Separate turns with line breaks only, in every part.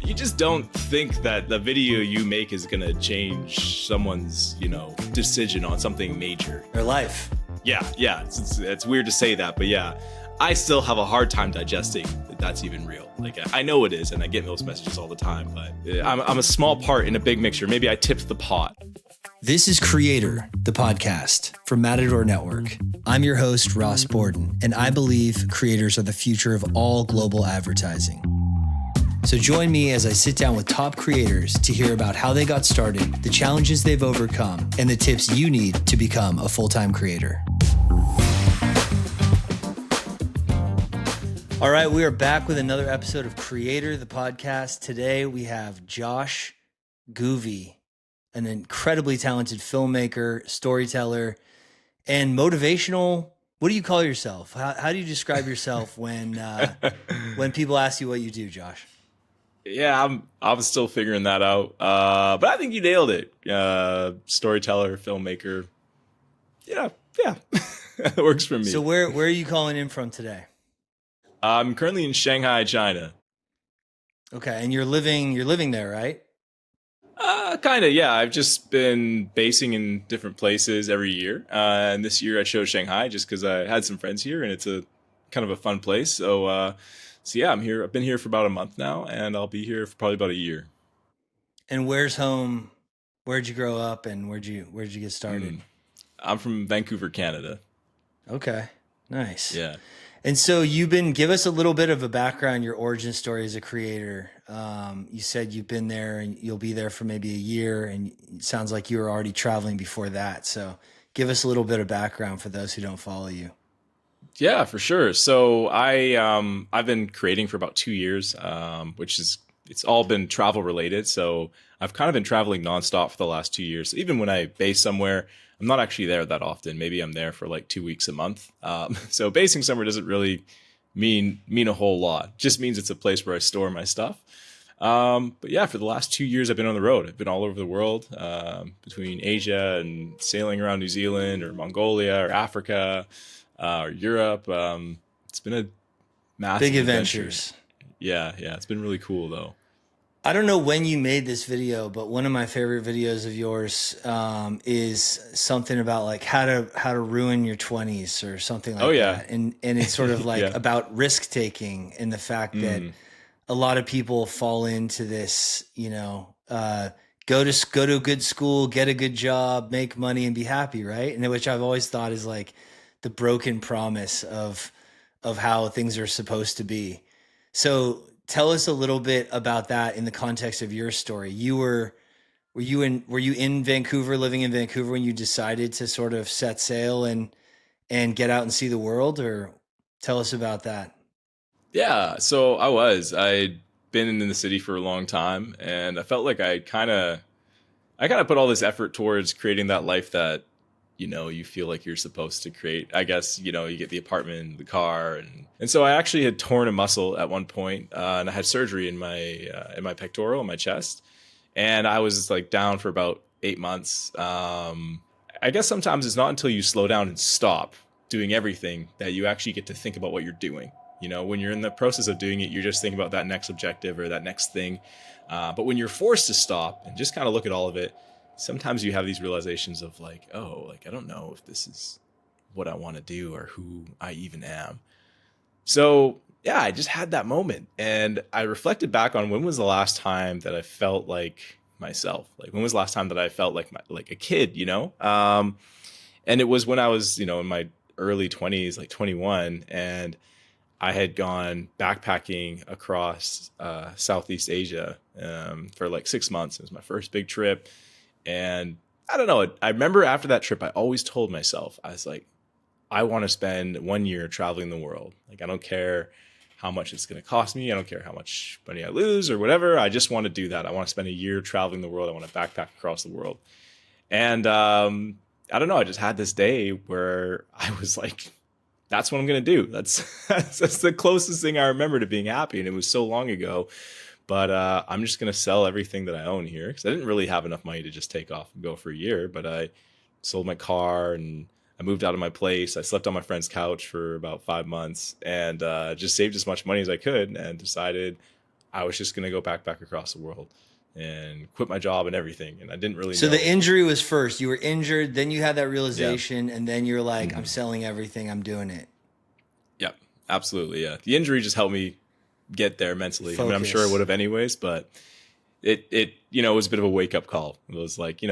you just don't think that the video you make is going to change someone's, decision on something major.
Their life.
Yeah. It's weird to say that, but yeah, I still have a hard time digesting that that's even real. Like, I know it is, and I get those messages all the time, but I'm a small part in a big mixture. Maybe I tipped the pot.
This is Creator, the podcast from Matador Network. I'm your host, Ross Borden, and I believe creators are the future of all global advertising. So join me as I sit down with top creators to hear about how they got started, the challenges they've overcome, and the tips you need to become a full-time creator. All right, we are back with another episode of Creator, the podcast. Today we have Josh Guvi, an incredibly talented filmmaker, storyteller, and motivational. What do you call yourself? How do you describe yourself when people ask you what you do, Josh?
Yeah, I'm still figuring that out. But I think you nailed it. Storyteller, filmmaker. Yeah. That works for me.
So where are you calling in from today?
I'm currently in Shanghai, China.
Okay, and you're living there, right?
Kind of, yeah. I've just been basing in different places every year. And this year I chose Shanghai just because I had some friends here and it's a kind of a fun place. So yeah, I'm here. I've been here for about a month now and I'll be here for probably about a year.
And where's home? Where'd you grow up and where'd you get started?
I'm from Vancouver, Canada.
Okay, nice.
Yeah.
And so give us a little bit of a background, your origin story as a creator. You said you've been there and you'll be there for maybe a year, and it sounds like you were already traveling before that. So give us a little bit of background for those who don't follow you.
Yeah, for sure. So I've been creating for about 2 years, it's all been travel related. So I've kind of been traveling nonstop for the last 2 years. Even when I base somewhere, I'm not actually there that often. Maybe I'm there for like 2 weeks a month. So basing somewhere doesn't really mean a whole lot. Just means it's a place where I store my stuff. But yeah, for the last 2 years, I've been on the road. I've been all over the world, between Asia and sailing around New Zealand or Mongolia or Africa, or Europe. It's been a massive
big adventures.
Yeah. It's been really cool though.
I don't know when you made this video, but one of my favorite videos of yours is something about like how to ruin your 20s or something like that. And it's sort of like about risk taking and the fact that a lot of people fall into this, go to a good school, get a good job, make money and be happy, right? And which I've always thought is like the broken promise of how things are supposed to be. So tell us a little bit about that in the context of your story. Were you in Vancouver, living in Vancouver when you decided to sort of set sail and get out and see the world, or tell us about that? Yeah,
so I'd been in the city for a long time and I felt like I kind of put all this effort towards creating that life that, you feel like you're supposed to create. I guess, you get the apartment, the car. And so I actually had torn a muscle at one point, and I had surgery in my pectoral, in my chest. And I was like down for about 8 months. I guess sometimes it's not until you slow down and stop doing everything that you actually get to think about what you're doing. When you're in the process of doing it, you're just thinking about that next objective or that next thing. But when you're forced to stop and just kind of look at all of it, sometimes you have these realizations of like, oh, like, I don't know if this is what I want to do or who I even am. So yeah, I just had that moment and I reflected back on when was the last time that I felt like myself? Like when was the last time that I felt like a kid, And it was when I was, in my early 20s, like 21, and I had gone backpacking across Southeast Asia for like 6 months. It was my first big trip. And I don't know, I remember after that trip, I always told myself, I was like, I want to spend 1 year traveling the world. Like, I don't care how much it's going to cost me. I don't care how much money I lose or whatever. I just want to do that. I want to spend a year traveling the world. I want to backpack across the world. And I don't know, I just had this day where I was like, that's what I'm going to do. That's the closest thing I remember to being happy. And it was so long ago. But I'm just going to sell everything that I own here because I didn't really have enough money to just take off and go for a year. But I sold my car and I moved out of my place. I slept on my friend's couch for about 5 months and just saved as much money as I could and decided I was just going to go back across the world and quit my job and everything. And I didn't really
So
know.
the injury was first. You were injured, then you had that realization,
Yeah.
and then you're like, I'm selling everything, I'm doing it.
Yep, absolutely. Yeah. The injury just helped me get there mentally.
Focus.
I mean, I'm sure it would have anyways, but it was a bit of a wake up call. It was like,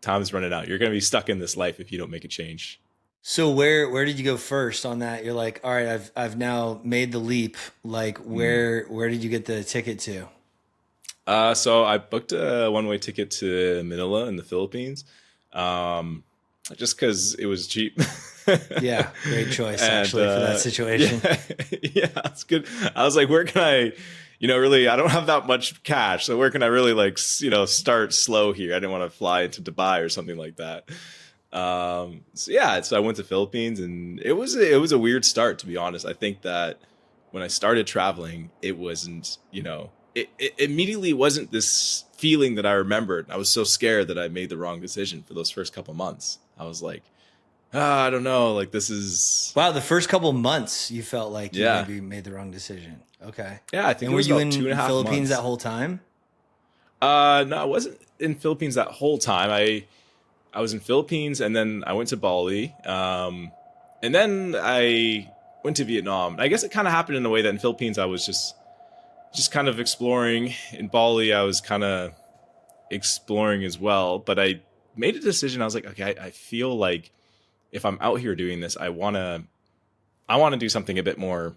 time's running out. You're going to be stuck in this life if you don't make a change.
So where did you go first on that? You're like, all right, I've now made the leap. Like where did you get the ticket to?
So I booked a one-way ticket to Manila in the Philippines, just because it was cheap.
Yeah, great choice actually for that situation.
Yeah, it's good. I was like, where can I, really, I don't have that much cash, so where can I really start slow here? I didn't want to fly into Dubai or something like that. So I went to Philippines, and it was a weird start, to be honest. I think that when I started traveling, it wasn't, it immediately wasn't this feeling that I remembered. I was so scared that I made the wrong decision for those first couple months. I was like, I don't know, like this is...
Wow, the first couple months you felt like you maybe made the wrong decision. Okay.
Yeah, I think
and
it was
were you
about
in
2.5
Philippines
months.
that whole time?
No, I wasn't in Philippines that whole time. I was in Philippines, and then I went to Bali, and then I went to Vietnam. I guess it kind of happened in a way that in Philippines I was just kind of exploring. In Bali, I was kind of exploring as well, but I made a decision. I was like, okay, I feel like if I'm out here doing this, I want to do something a bit more,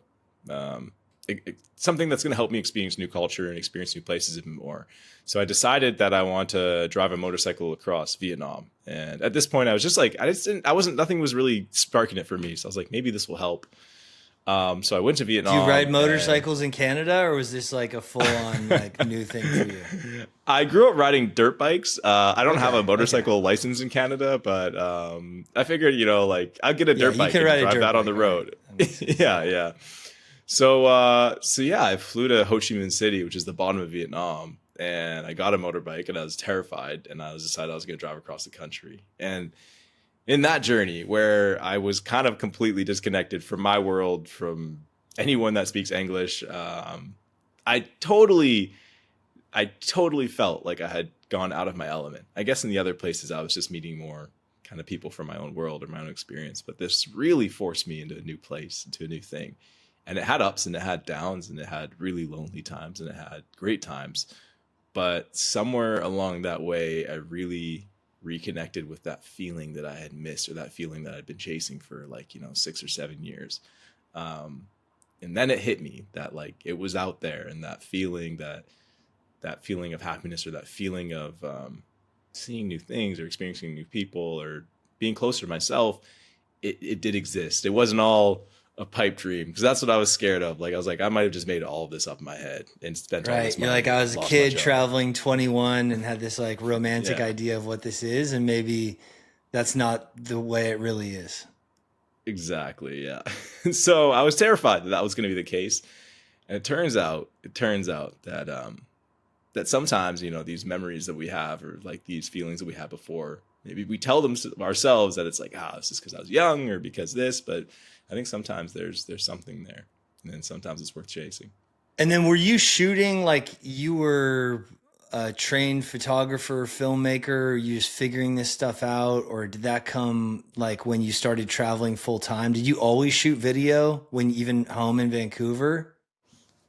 something that's going to help me experience new culture and experience new places even more. So I decided that I want to drive a motorcycle across Vietnam. And at this point, I was just like, nothing was really sparking it for me. So I was like, maybe this will help. So I went to Vietnam.
Do you ride motorcycles in Canada, or was this like a full-on like new thing for you?
I grew up riding dirt bikes. I don't have a motorcycle license in Canada, but I figured, I'll get a dirt bike and drive that on the road. Right? Yeah. So I flew to Ho Chi Minh City, which is the bottom of Vietnam, and I got a motorbike, and I was terrified, and I decided I was going to drive across the country. And in that journey where I was kind of completely disconnected from my world, from anyone that speaks English, I totally felt like I had gone out of my element. I guess in the other places I was just meeting more kind of people from my own world or my own experience, but this really forced me into a new place, into a new thing. And it had ups and it had downs, and it had really lonely times and it had great times. But somewhere along that way, I really reconnected with that feeling that I had missed, or that feeling that I'd been chasing for 6 or 7 years. And then it hit me that it was out there, and that feeling of happiness, or that feeling of seeing new things or experiencing new people or being closer to myself, it did exist. It wasn't all a pipe dream, because that's what I was scared of. I was like, I might have just made all of this up in my head and spent all this money.
You're like, I was a kid traveling 21 and had this romantic idea of what this is, and maybe that's not the way it really is.
Exactly, yeah. So I was terrified that was going to be the case, and it turns out that that sometimes these memories that we have, or these feelings that we had before, maybe we tell them to ourselves that it's it's just because I was young, or because this, but I think sometimes there's something there, and then sometimes it's worth chasing.
And then were you shooting you were a trained photographer, filmmaker, or you just figuring this stuff out, or did that come when you started traveling full time? Did you always shoot video when even home in Vancouver?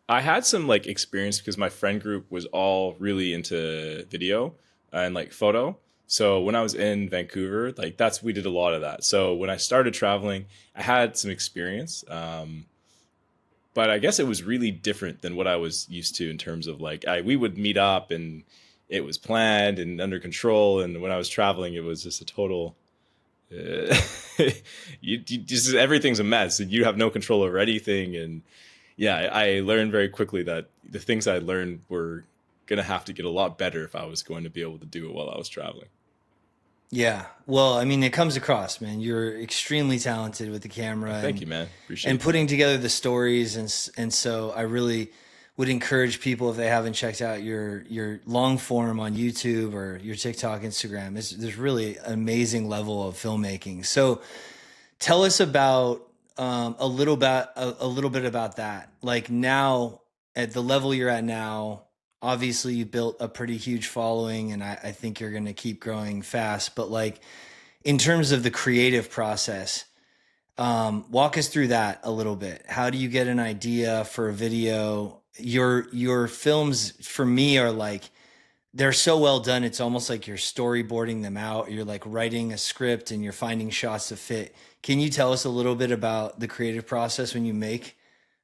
I had some experience because my friend group was all really into video and photo. So when I was in Vancouver, we did a lot of that. So when I started traveling, I had some experience. But I guess it was really different than what I was used to in terms of we would meet up and it was planned and under control. And when I was traveling, it was just a total, just everything's a mess, and you have no control over anything. And yeah, I learned very quickly that the things I learned were going to have to get a lot better if I was going to be able to do it while I was traveling.
Yeah. Well, I mean, it comes across, man. You're extremely talented with the camera.
Thank you, man. Appreciate it.
And putting together the stories. And so I really would encourage people, if they haven't checked out your long form on YouTube or your TikTok, Instagram, there's really an amazing level of filmmaking. So tell us about a little bit about that. Now, at the level you're at now, obviously you built a pretty huge following, and I think you're going to keep growing fast. But like in terms of the creative process, walk us through that a little bit. How do you get an idea for a video? Your films for me are like, they're so well done. It's almost like you're storyboarding them out. You're like writing a script and you're finding shots to fit. Can you tell us a little bit about the creative process when you make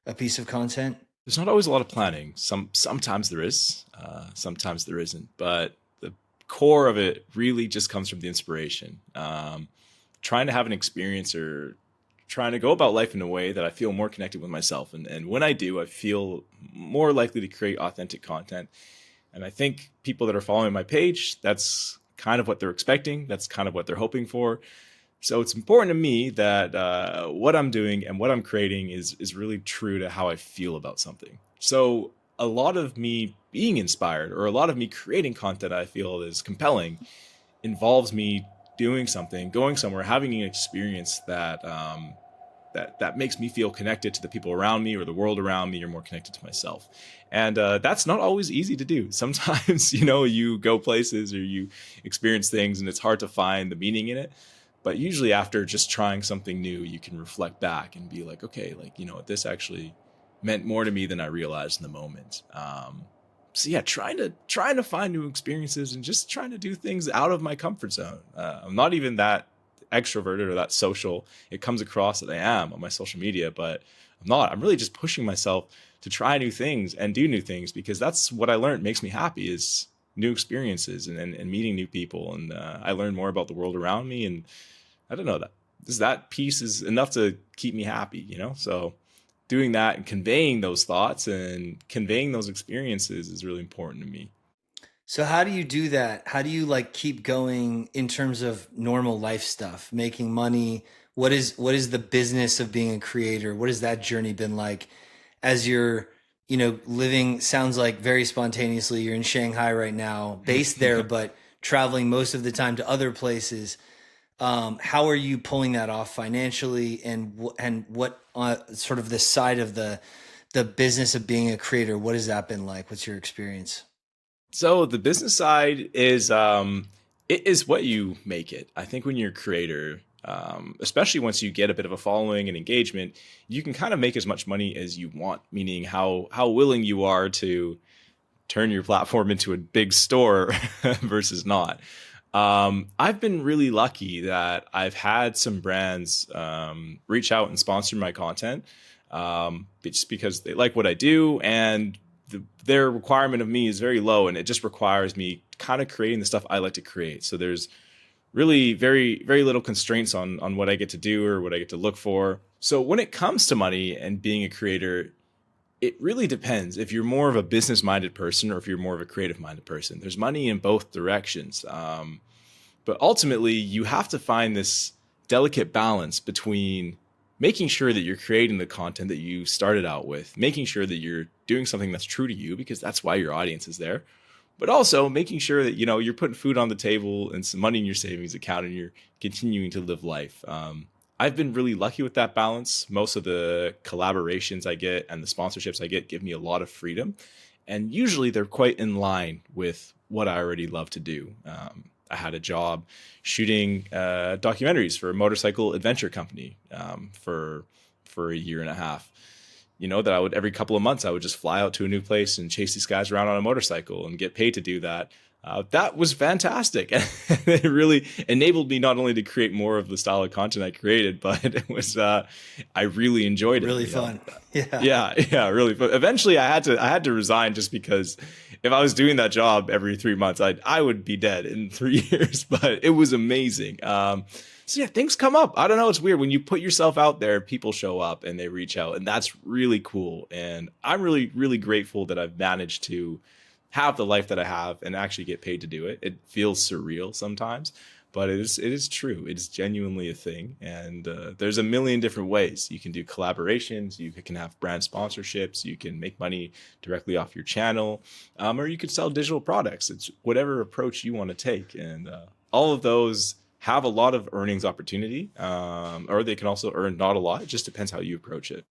a piece of content?
There's not always a lot of planning. Sometimes there is, sometimes there isn't. But the core of it really just comes from the inspiration. Trying to have an experience or trying to go about life in a way that I feel more connected with myself. And when I do, I feel more likely to create authentic content. And I think people that are following my page, that's kind of what they're expecting. That's kind of what they're hoping for. So it's important to me that what I'm doing and what I'm creating is really true to how I feel about something. So a lot of me being inspired or a lot of me creating content I feel is compelling involves me doing something, going somewhere, having an experience that that makes me feel connected to the people around me or the world around me, or more connected to myself. And that's not always easy to do. Sometimes, you go places or you experience things and it's hard to find the meaning in it. But usually after just trying something new, you can reflect back and be like, okay, this actually meant more to me than I realized in the moment. So yeah, trying to find new experiences and just trying to do things out of my comfort zone. I'm not even that extroverted or that social. It comes across that I am on my social media, but I'm not. I'm really just pushing myself to try new things and do new things, because that's what I learned makes me happy, is new experiences and meeting new people. And I learn more about the world around me. And I don't know, that piece is enough to keep me happy, So doing that and conveying those thoughts and conveying those experiences is really important to me.
So how do you do that? How do you like keep going in terms of normal life stuff, making money? What is the business of being a creator? What has that journey been like as you're, living, sounds like very spontaneously. You're in Shanghai right now, based there, but traveling most of the time to other places. How are you pulling that off financially, and what sort of the side of the business of being a creator? What has that been like? What's your experience?
So the business side is it is what you make it. I think when you're a creator, especially once you get a bit of a following and engagement, you can kind of make as much money as you want, meaning how willing you are to turn your platform into a big store versus not. I've been really lucky that I've had some brands reach out and sponsor my content, just because they like what I do, and their requirement of me is very low, and it just requires me kind of creating the stuff I like to create. So there's really very, very little constraints on what I get to do or what I get to look for. So when it comes to money and being a creator, it really depends if you're more of a business minded person or if you're more of a creative minded person. There's money in both directions. But ultimately, you have to find this delicate balance between making sure that you're creating the content that you started out with, making sure that you're doing something that's true to you, because that's why your audience is there, but also making sure that, you're putting food on the table and some money in your savings account and you're continuing to live life. I've been really lucky with that balance. Most of the collaborations I get and the sponsorships I get give me a lot of freedom. And usually they're quite in line with what I already love to do. I had a job shooting documentaries for a motorcycle adventure company for a year and a half. That I would, every couple of months, I would just fly out to a new place and chase these guys around on a motorcycle and get paid to do that. That was fantastic. And it really enabled me not only to create more of the style of content I created, but it was, I really enjoyed it.
Really fun.
Yeah, really. But eventually I had to resign, just because if I was doing that job every 3 months, I would be dead in 3 years, but it was amazing. So yeah, things come up. I don't know. It's weird when you put yourself out there, people show up and they reach out, and that's really cool. And I'm really, really grateful that I've managed to have the life that I have and actually get paid to do it. It feels surreal sometimes, but it is true. It is genuinely a thing. And there's a million different ways you can do collaborations. You can have brand sponsorships. You can make money directly off your channel, or you could sell digital products. It's whatever approach you want to take. And all of those have a lot of earnings opportunity, or they can also earn not a lot. It just depends how you approach it.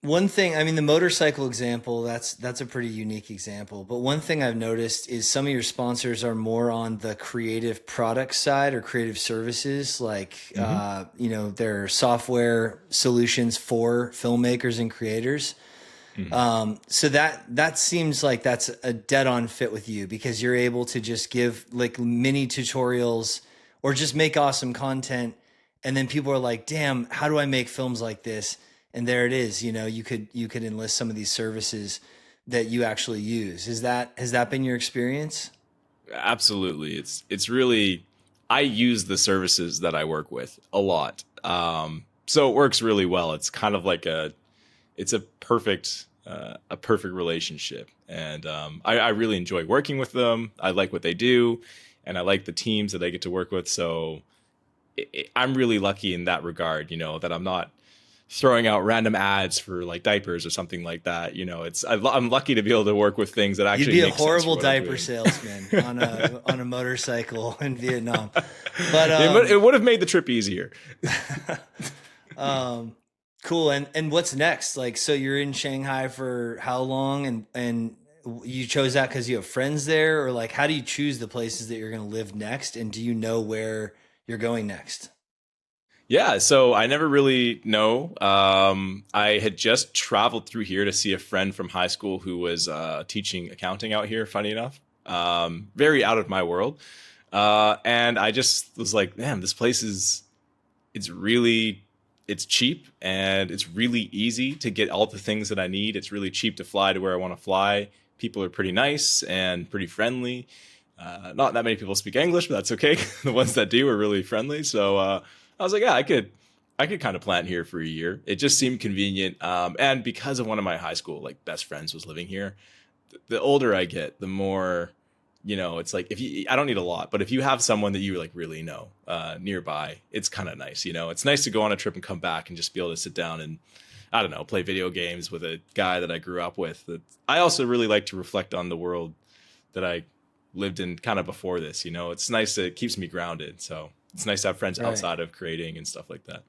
One thing, I mean, the motorcycle example, that's a pretty unique example. But one thing I've noticed is some of your sponsors are more on the creative product side or creative services, like
Hmm.
their software solutions for filmmakers and creators.
Hmm.
So that seems like that's a dead on fit with you because you're able to just give like mini tutorials or just make awesome content, and then people are like, "Damn, how do I make films like this?" And there it is. You could enlist some of these services that you actually use. Has that been your experience?
Absolutely. It's really, I use the services that I work with a lot. So it works really well. It's kind of like it's a perfect relationship. And I really enjoy working with them. I like what they do, and I like the teams that I get to work with. So I'm really lucky in that regard, that I'm not throwing out random ads for like diapers or something like that. I'm lucky to be able to work with things that
You'd
actually
be a
make sense for
horrible
what I'm
diaper
doing.
salesman on a motorcycle in Vietnam. But
It would have made the trip easier.
um, cool. And what's next? Like, so you're in Shanghai for how long? And you chose that because you have friends there, or like, how do you choose the places that you're going to live next? And do you know where you're going next?
Yeah, so I never really know. I had just traveled through here to see a friend from high school who was teaching accounting out here, funny enough. Very out of my world. And I just was like, man, this place it's really, it's cheap and it's really easy to get all the things that I need. It's really cheap to fly to where I want to fly. People are pretty nice and pretty friendly. Not that many people speak English, but that's okay. The ones that do are really friendly. So I was like, yeah, I could kind of plant here for a year. It just seemed convenient, and because of one of my high school like best friends was living here. The older I get, the more, it's like if you, I don't need a lot, but if you have someone that you like really know nearby, it's kind of nice. It's nice to go on a trip and come back and just be able to sit down and, I don't know, play video games with a guy that I grew up with. I also really like to reflect on the world that I lived in kind of before this. It's nice. It keeps me grounded. So it's nice to have friends
Right.
outside of creating and stuff like that.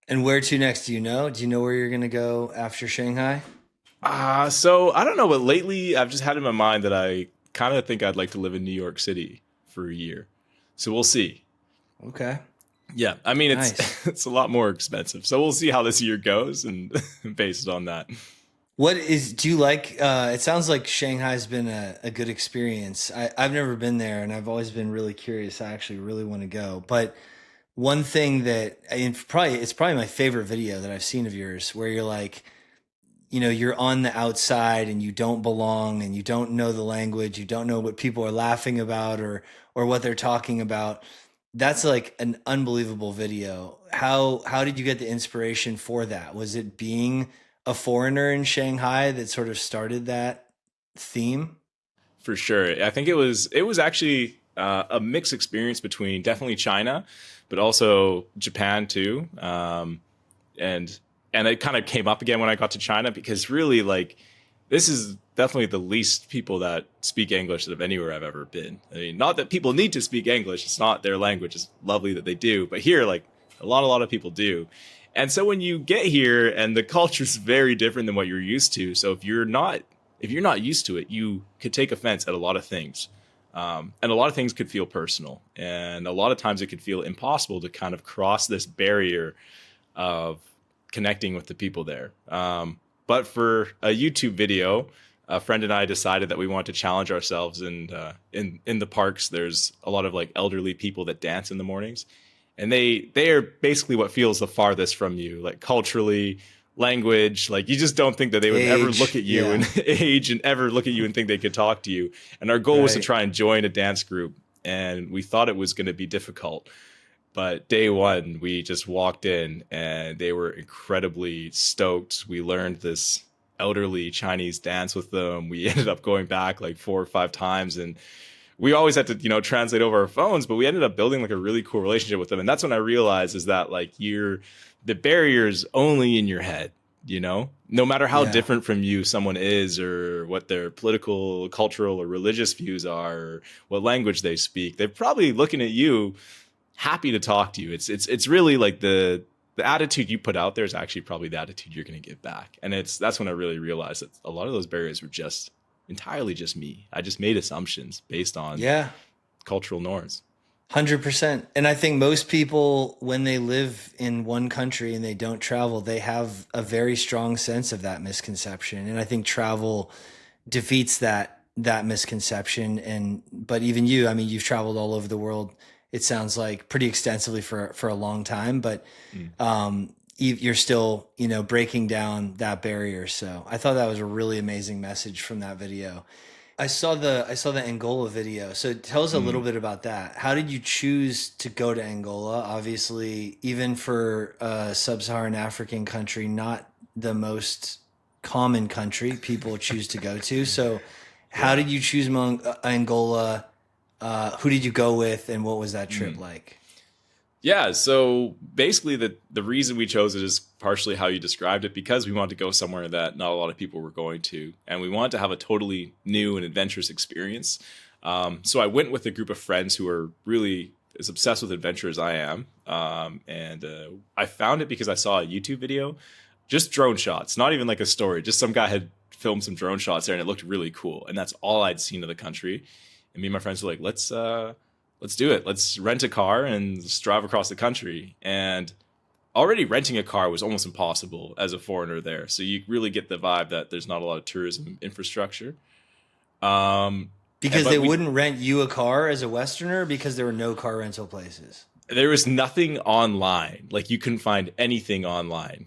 And where to next? Do you know? Do you know where you're going to go after Shanghai?
So I don't know, but lately I've just had in my mind that I kind of think I'd like to live in New York City for a year. So we'll see.
Okay.
Yeah, I mean
Nice.
it's a lot more expensive. So we'll see how this year goes and based on that.
Do you like, it sounds like Shanghai's been a good experience. I've never been there and I've always been really curious. I actually really want to go. But one thing that, and it's probably my favorite video that I've seen of yours where you're like, you're on the outside and you don't belong and you don't know the language. You don't know what people are laughing about or what they're talking about. That's like an unbelievable video. How did you get the inspiration for that? Was it being a foreigner in Shanghai that sort of started that theme?
For sure. I think it was actually a mixed experience between definitely China, but also Japan too. And it kind of came up again when I got to China because really like this is definitely the least people that speak English of anywhere I've ever been. I mean, not that people need to speak English; it's not their language. It's lovely that they do, but here, like a lot of people do. And so when you get here, and the culture is very different than what you're used to. So if you're not used to it, you could take offense at a lot of things. And a lot of things could feel personal, and a lot of times it could feel impossible to kind of cross this barrier of connecting with the people there. But for a YouTube video, a friend and I decided that we wanted to challenge ourselves. And in the parks, there's a lot of like elderly people that dance in the mornings, and they are basically what feels the farthest from you, like culturally, language. Like you just don't think that they would ever look
Age,
at you
yeah,
and age and ever look at you and think they could talk to you. And our goal was to
right.
try and join a dance group, and we thought it was going to be difficult. But day one, we just walked in and they were incredibly stoked. We learned this elderly Chinese dance with them. We ended up going back like 4 or 5 times, and we always had to, translate over our phones, but we ended up building like a really cool relationship with them. And that's when I realized is that like the barrier is only in your head, no matter how
Yeah.
different from you someone is or what their political, cultural, or religious views are, or what language they speak, they're probably looking at you happy to talk to you. It's really like the attitude you put out there is actually probably the attitude you're going to get back. And that's when I really realized that a lot of those barriers were just entirely just me. I just made assumptions based on cultural norms.
100%. And I think most people, when they live in one country and they don't travel, they have a very strong sense of that misconception. And I think travel defeats that misconception. But even you, I mean, you've traveled all over the world, it sounds like, pretty extensively for a long time, but you're still, breaking down that barrier. So I thought that was a really amazing message from that video. I saw the Angola video. So tell us a little bit about that. How did you choose to go to Angola? Obviously, even for a sub-Saharan African country, not the most common country people choose to go to. So how did you choose Angola? Who did you go with, and what was that trip like?
Yeah, so basically the reason we chose it is partially how you described it, because we wanted to go somewhere that not a lot of people were going to, and we wanted to have a totally new and adventurous experience. So I went with a group of friends who are really as obsessed with adventure as I am, and I found it because I saw a YouTube video, just drone shots, not even like a story, just some guy had filmed some drone shots there, and it looked really cool, and that's all I'd seen of the country. And me and my friends were like, let's do it. Let's rent a car and just drive across the country. And already renting a car was almost impossible as a foreigner there. So you really get the vibe that there's not a lot of tourism infrastructure.
Because they wouldn't rent you a car as a Westerner, because there were no car rental places.
There was nothing online. Like, you couldn't find anything online.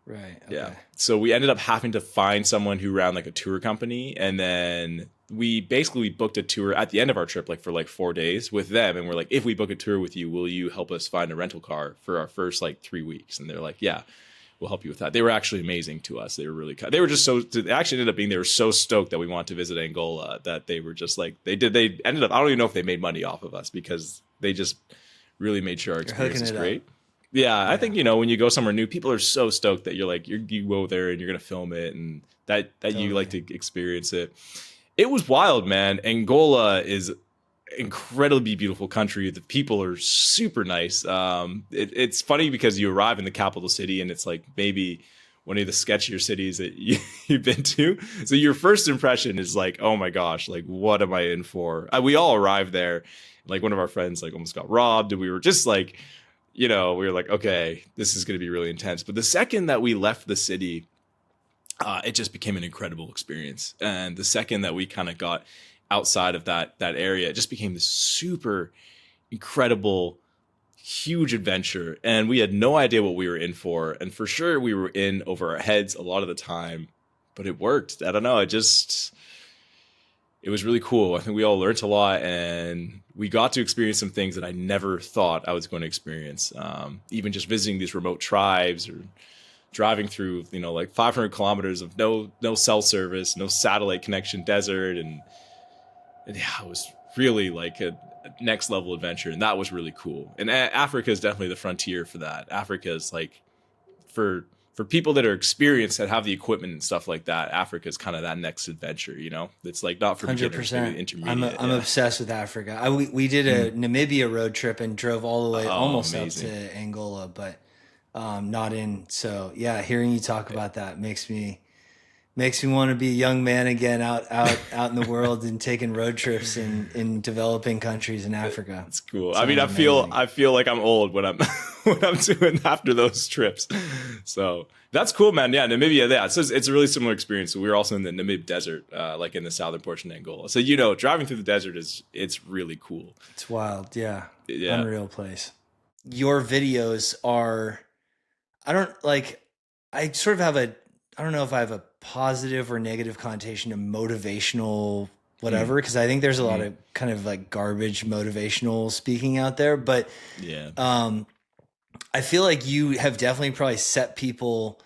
Right. Okay.
Yeah. So we ended up having to find someone who ran like a tour company, and then we booked a tour at the end of our trip, like for like 4 days with them. And we're like, if we book a tour with you, will you help us find a rental car for our first like 3 weeks? And they're like, yeah, we'll help you with that. They were actually amazing to us. They were really, they were just it actually ended up being, they were so stoked that we wanted to visit Angola that they were just like, they ended up, I don't even know if they made money off of us, because they just really made sure our experience was great. Yeah, I think, when you go somewhere new, people are so stoked that you're like, you go there and you're going to film it, and that totally. You like to experience it. It was wild, man. Angola is incredibly beautiful country. The people are super nice. It's funny because you arrive in the capital city and it's like maybe one of the sketchier cities that you've been to. So your first impression is like, oh my gosh, like, what am I in for? We all arrived there. Like, one of our friends like almost got robbed, and we were just like, we were like, okay, this is going to be really intense. But the second that we left the city, it just became an incredible experience. And the second that we kind of got outside of that area, it just became this super incredible, huge adventure. And we had no idea what we were in for. And for sure, we were in over our heads a lot of the time, but it worked. I don't know. It was really cool. I think we all learned a lot, and we got to experience some things that I never thought I was going to experience. Even just visiting these remote tribes, or driving through, like 500 kilometers of no cell service, no satellite connection desert. And yeah, it was really like a next level adventure. And that was really cool. And Africa is definitely the frontier for that. Africa is like, for people that are experienced, that have the equipment and stuff like that, Africa is kind of that next adventure, It's like not for
100%.
beginners, maybe intermediate.
I'm obsessed with Africa. We did a Namibia road trip and drove all the way almost amazing. Up to Angola, but not in. So yeah, hearing you talk about that makes me want to be a young man again, out in the world and taking road trips in developing countries in Africa.
It's cool. I mean, I feel like I'm old when I'm when I'm doing after those trips. So that's cool, man. Yeah, Namibia. Yeah, so it's a really similar experience. So we were also in the Namib Desert, like in the southern portion of Angola. So driving through the desert it's really cool.
It's wild. Yeah. Unreal place. Your videos are, I don't know if I have a positive or negative connotation to motivational whatever, because I think there's a lot of kind of like garbage motivational speaking out there, but I feel like you have definitely probably set people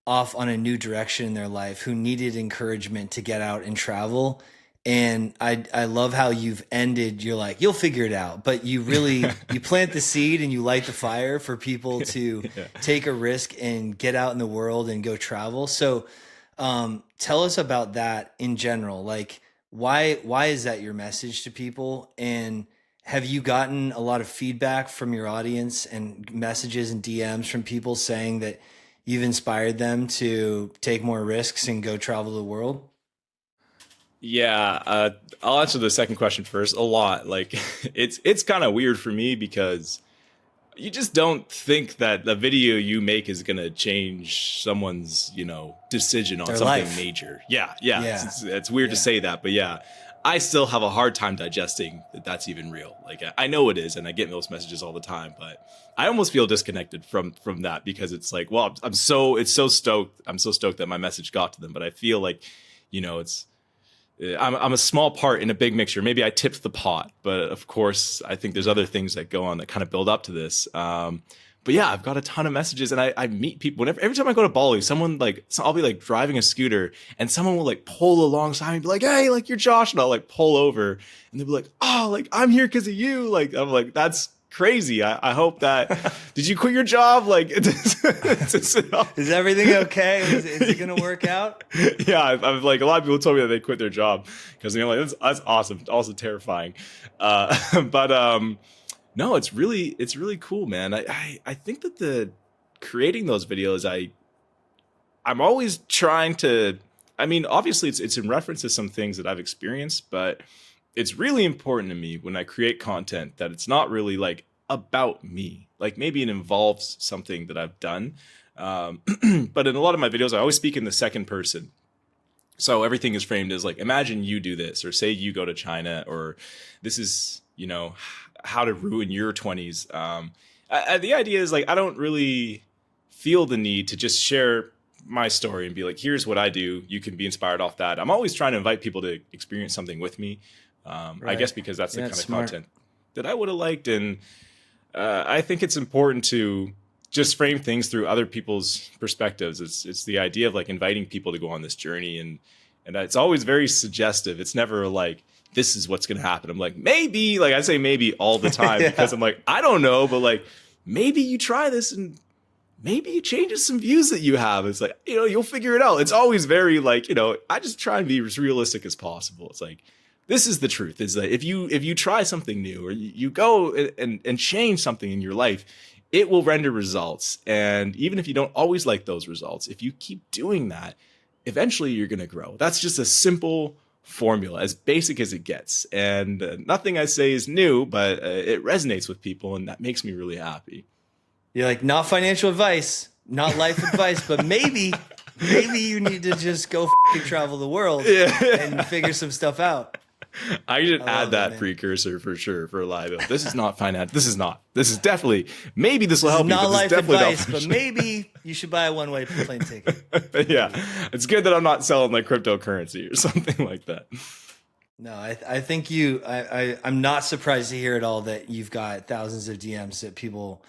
off on a new direction in their life who needed encouragement to get out and travel. And I love how you've ended. You're like, you'll figure it out, but you really, you plant the seed and you light the fire for people to take a risk and get out in the world and go travel. So tell us about that in general. Like, why is that your message to people? And have you gotten a lot of feedback from your audience and messages and DMs from people saying that you've inspired them to take more risks and go travel the world?
Yeah, I'll answer the second question first. A lot. Like, it's kind of weird for me because you just don't think that the video you make is going to change someone's, decision on
Their
something
life.
major. Yeah.
Yeah.
It's weird to say that, but yeah, I still have a hard time digesting that that's even real. Like, I know it is, and I get those messages all the time, but I almost feel disconnected from that because it's like, well, I'm so stoked. I'm so stoked that my message got to them, but I feel like, it's I'm a small part in a big mixture. Maybe I tipped the pot, but of course, I think there's other things that go on that kind of build up to this. But yeah, I've got a ton of messages, and I meet people every time I go to Bali. Someone I'll be like driving a scooter, and someone will like pull alongside me, and be like, "Hey, like you're Josh," and I'll like pull over, and they'll be like, "Oh, like I'm here because of you." Like I'm like, that's crazy. I hope that. Did you quit your job? Like,
is everything okay? Is it going to work out?
Yeah, I've like a lot of people told me that they quit their job because like that's awesome. Also terrifying, but no, it's really cool, man. I think that the creating those videos, I'm always trying to. I mean, obviously, it's in reference to some things that I've experienced, but it's really important to me when I create content that it's not really like about me. Like maybe it involves something that I've done. But in a lot of my videos, I always speak in the second person. So everything is framed as like, imagine you do this, or say you go to China, or this is, how to ruin your 20s. The idea is like, I don't really feel the need to just share my story and be like, here's what I do. You can be inspired off that. I'm always trying to invite people to experience something with me. Right. I guess because that's the kind of content that I would have liked. And I think it's important to just frame things through other people's perspectives. It's the idea of like inviting people to go on this journey. And it's always very suggestive. It's never like, this is what's going to happen. I'm like, maybe, like I say maybe all the time because I'm like, I don't know, but like, maybe you try this and maybe it changes some views that you have. It's like, you'll figure it out. It's always very like, I just try and be as realistic as possible. It's like, this is the truth, is that if you try something new, or you go and change something in your life, it will render results. And even if you don't always like those results, if you keep doing that, eventually you're going to grow. That's just a simple formula, as basic as it gets. And nothing I say is new, but it resonates with people, and that makes me really happy.
You're like, not financial advice, not life advice, but maybe you need to just go travel the world and figure some stuff out.
I should add that precursor for sure for live. This is not finance. This is definitely, maybe this will help you.
Not life advice, but maybe you should buy a one-way plane ticket.
Yeah. It's good that I'm not selling like cryptocurrency or something like that.
No, I think I'm not surprised to hear at all that you've got thousands of DMs that people,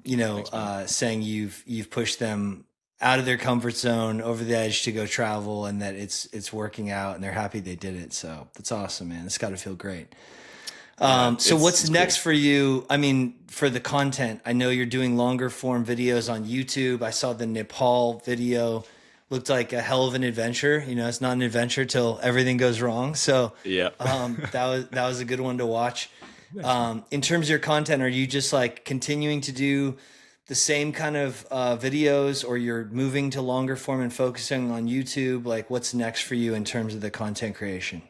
saying you've pushed them out of their comfort zone, over the edge to go travel, and that it's working out, and they're happy they did it. So that's awesome, man. It's got to feel great. So what's next for you? I mean, for the content, I know you're doing longer form videos on YouTube. I saw the Nepal video, looked like a hell of an adventure. It's not an adventure till everything goes wrong. So
yeah,
that was a good one to watch. In terms of your content, are you just like continuing to do the same kind of videos, or you're moving to longer form and focusing on YouTube? Like, what's next for you in terms of the content creation?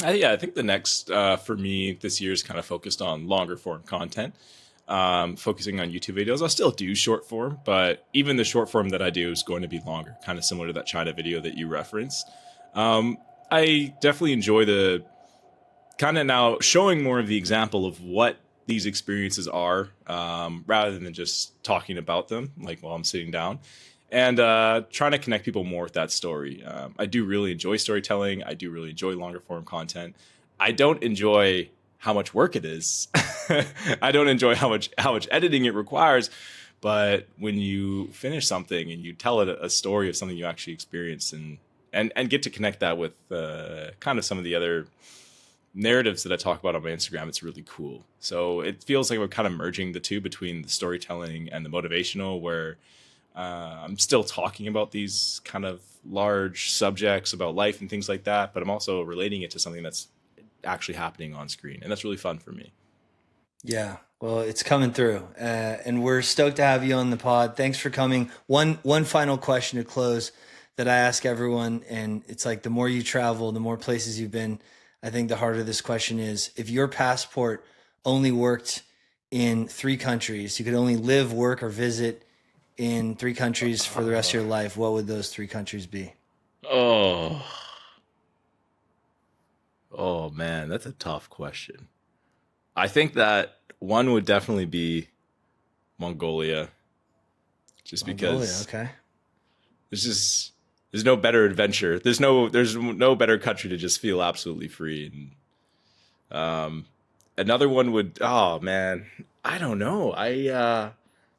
I think the next for me this year is kind of focused on longer form content, focusing on YouTube videos. I'll still do short form, but even the short form that I do is going to be longer, kind of similar to that China video that you referenced. I definitely enjoy the kind of now showing more of the example of what these experiences are, rather than just talking about them like while I'm sitting down, and trying to connect people more with that story. I do really enjoy storytelling. I do really enjoy longer form content. I don't enjoy how much work it is. I don't enjoy how much editing it requires. But when you finish something and you tell it a story of something you actually experienced, and get to connect that with kind of some of the other narratives that I talk about on my Instagram, it's really cool. So it feels like we're kind of merging the two, between the storytelling and the motivational, where I'm still talking about these kind of large subjects about life and things like that, but I'm also relating it to something that's actually happening on screen. And that's really fun for me.
Yeah. Well, it's coming through, and we're stoked to have you on the pod. Thanks for coming. One final question to close that I ask everyone, and it's like the more you travel, the more places you've been, I think the harder this question is. If your passport only worked in 3 countries, you could only live, work, or visit in 3 countries for the rest of your life, what would those 3 countries be?
Oh, oh man, that's a tough question. I think that one would definitely be Mongolia, just because
Okay.
there's no better adventure. There's no better country to just feel absolutely free. And another one would, oh man, I don't know. I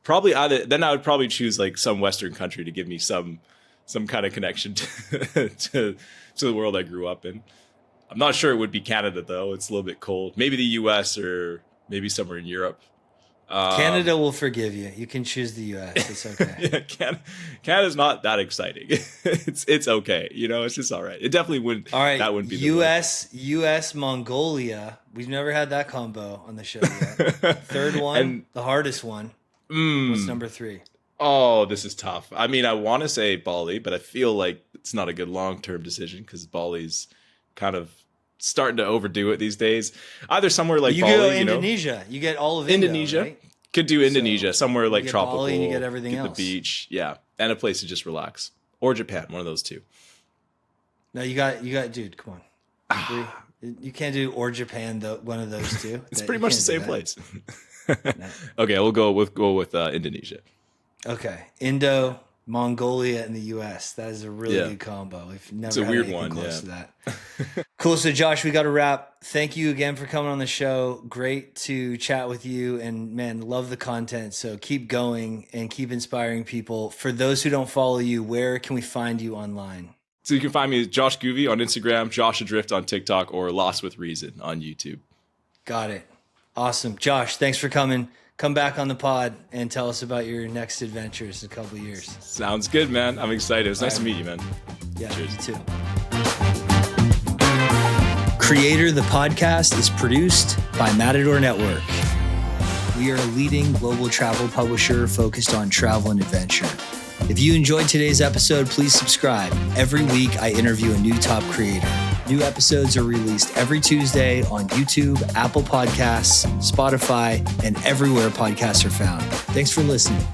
I would probably choose like some Western country to give me some kind of connection to the world I grew up in. I'm not sure it would be Canada though. It's a little bit cold. Maybe the US or maybe somewhere in Europe.
Canada will forgive you. You can choose the US. It's okay.
Yeah, Canada's not that exciting. It's okay. You know, it's just all right. It definitely wouldn't.
All right.
That wouldn't be
US Mongolia. We've never had that combo on the show yet. Third one, and the hardest one. What's number 3?
Oh, this is tough. I mean, I want to say Bali, but I feel like it's not a good long-term decision because Bali's kind of starting to overdo it these days. Either somewhere like
you
Bali,
go Indonesia. You get all of
Indonesia.
Indo, right?
Could do Indonesia, somewhere like
you get
tropical.
Bali and you get everything else.
The beach, yeah, and a place to just relax. Or Japan, one of those two.
No, you got, dude. Come on, you can't do or Japan though. One of those two.
It's pretty much the same place. No. Okay, we'll go with Indonesia.
Okay, Indo, Mongolia, and the U.S. That is a really good combo. We've never
it's a
had
weird
anything
one.
Close to that. Cool. So, Josh, we got to wrap. Thank you again for coming on the show. Great to chat with you, and man, love the content. So keep going and keep inspiring people. For those who don't follow you, where can we find you online?
So you can find me as Josh Guvi on Instagram, Josh Adrift on TikTok, or Lost with Reason on YouTube.
Got it. Awesome. Josh, thanks for coming. Come back on the pod and tell us about your next adventures in a couple of years.
Sounds good, man. I'm excited. It was nice to meet you, man.
Yeah,
cheers.
You too. Creator, the podcast, is produced by Matador Network. We are a leading global travel publisher focused on travel and adventure. If you enjoyed today's episode, please subscribe. Every week, I interview a new top creator. New episodes are released every Tuesday on YouTube, Apple Podcasts, Spotify, and everywhere podcasts are found. Thanks for listening.